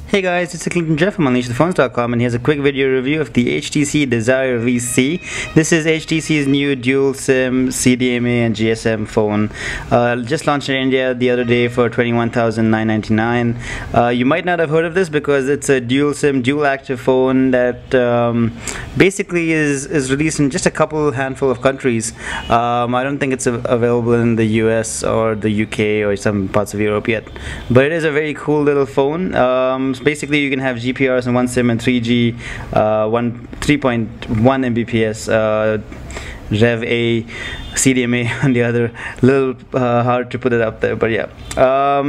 Hey guys, it's Clinton Jeff from UnleashThePhones.com, and here's a quick video review of the HTC Desire VC. This is HTC's new dual SIM, CDMA and GSM phone. Just launched in India the other day for $21,999. You might not have heard of this because it's a dual SIM, dual active phone that basically is released in just a handful of countries. I don't think it's available in the US or the UK or some parts of Europe yet, but it is a very cool little phone. Basically, you can have GPRS in one SIM and 3G, 3.1 Mbps, Rev A, CDMA on the other. Little hard to put it up there, but yeah.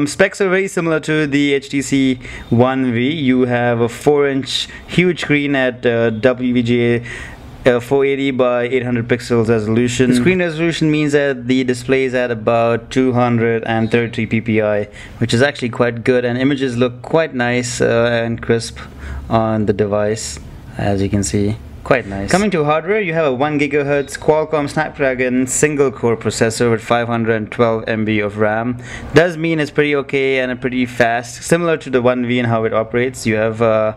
Specs are very similar to the HTC One V. You have a 4-inch huge screen at WVGA 480 by 800 pixels resolution. The screen resolution means that the display is at about 233 ppi, which is actually quite good, and images look quite nice and crisp on the device, as you can see. Quite nice. Coming to hardware, you have a 1 GHz Qualcomm Snapdragon single core processor with 512 MB of RAM. Does mean it's pretty okay and pretty fast, similar to the 1V and how it operates. You have 4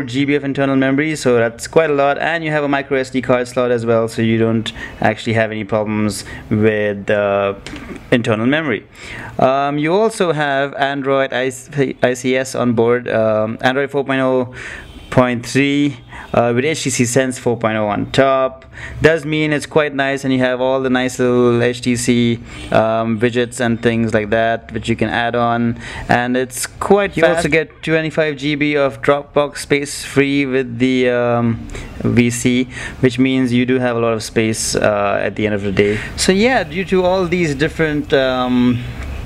GB of internal memory, so that's quite a lot, and you have a micro SD card slot as well, so you don't actually have any problems with internal memory. You also have Android ICS on board, Android 4.0.3 with HTC Sense 4.0 on top. Does mean it's quite nice, and you have all the nice little HTC widgets and things like that which you can add on, and it's quite fast. You also get 25 GB of Dropbox space free with the VC, which means you do have a lot of space at the end of the day. So yeah, due to all these different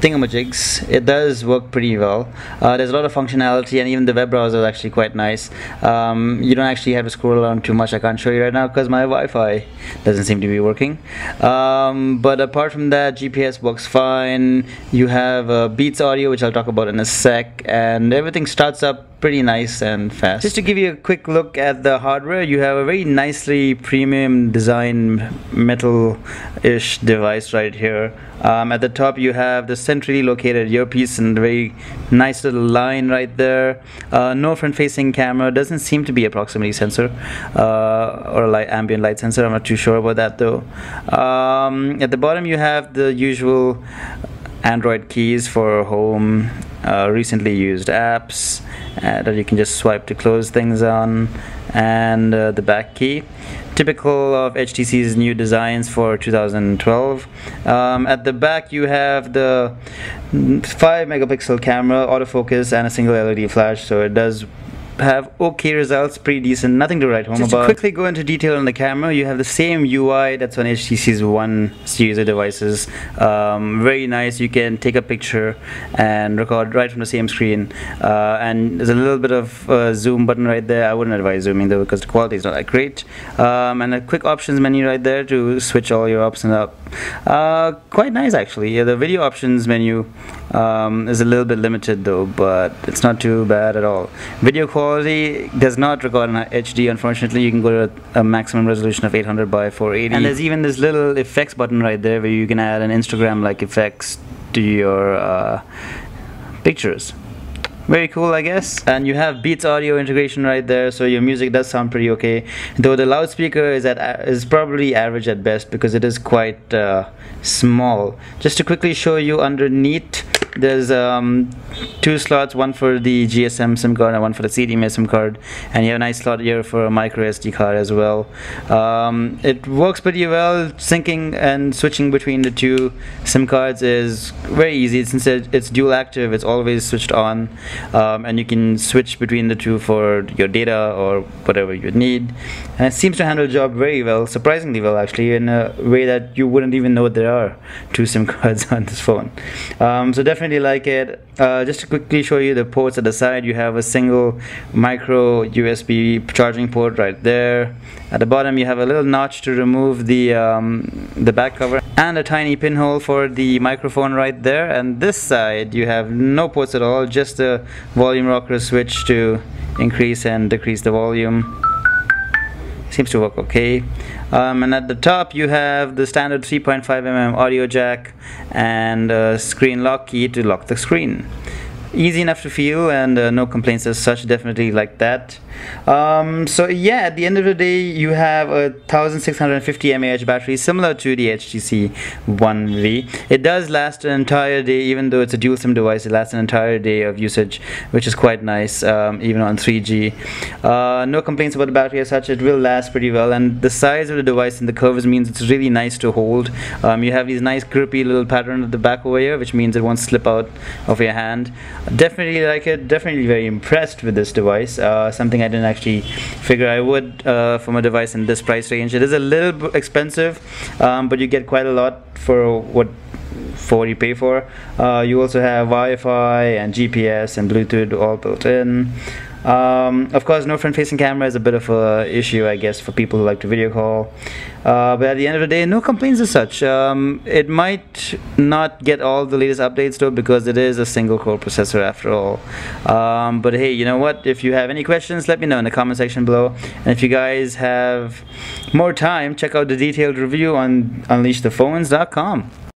thingamajigs, it does work pretty well. There's a lot of functionality, and even the web browser is actually quite nice. You don't actually have to scroll around too much. I can't show you right now because my Wi-Fi doesn't seem to be working. But apart from that, GPS works fine. You have Beats audio, which I'll talk about in a sec, and everything starts up pretty nice and fast. Just to give you a quick look at the hardware, you have a very nicely premium design metal-ish device right here. At the top you have the centrally located earpiece and a very nice little line right there. No front-facing camera, doesn't seem to be a proximity sensor or a ambient light sensor. I'm not too sure about that though. At the bottom you have the usual Android keys for home, recently used apps that you can just swipe to close things on, and the back key, typical of HTC's new designs for 2012. At the back you have the 5 megapixel camera, autofocus, and a single LED flash, so it does have okay results, pretty decent, nothing to write home about. Just to quickly go into detail on the camera, you have the same UI that's on HTC's One series of devices. Very nice. You can take a picture and record right from the same screen, and there's a little bit of zoom button right there. I wouldn't advise zooming though because the quality is not that great, and a quick options menu right there to switch all your options up. Quite nice actually. Yeah, the video options menu is a little bit limited though, but it's not too bad at all. Video quality does not record in HD, unfortunately. You can go to a maximum resolution of 800 by 480, and there's even this little effects button right there where you can add an Instagram-like effects to your pictures. Very cool, I guess. And you have Beats audio integration right there, so your music does sound pretty okay, though the loudspeaker is probably average at best because it is quite small. Just to quickly show you underneath, there's 2 slots, one for the GSM SIM card and one for the CDMA SIM card, and you have a nice slot here for a micro SD card as well. It works pretty well. Syncing and switching between the 2 SIM cards is very easy. Since it's dual active, it's always switched on, and you can switch between the 2 for your data or whatever you need, and it seems to handle the job very well, surprisingly well actually, in a way that you wouldn't even know there are 2 SIM cards on this phone. So definitely like it. Just to quickly show you the ports at the side, you have a single micro USB charging port right there. At the bottom you have a little notch to remove the back cover, and a tiny pinhole for the microphone right there. And this side you have no ports at all, just a volume rocker switch to increase and decrease the volume. Seems to work okay. And at the top you have the standard 3.5mm audio jack and a screen lock key to lock the screen. easy enough to feel, and no complaints as such. Definitely like that. So yeah, at the end of the day, you have a 1650 mAh battery, similar to the HTC One V. It does last an entire day, even though it's a dual SIM device. It lasts an entire day of usage, which is quite nice, even on 3G. No complaints about the battery as such. It will last pretty well, and the size of the device and the curves means it's really nice to hold. You have these nice grippy little pattern at the back over here, which means it won't slip out of your hand. Definitely like it. Definitely very impressed with this device. Something I didn't actually figure I would from a device in this price range. It is a little bit expensive, but you get quite a lot for what you pay for. You also have Wi-Fi and GPS and Bluetooth all built in. Of course, no front-facing camera is a bit of a issue, I guess, for people who like to video call. But at the end of the day, no complaints as such. It might not get all the latest updates though, because it is a single-core processor after all. But hey, you know what? If you have any questions, let me know in the comment section below. And if you guys have more time, check out the detailed review on unleashthephones.com.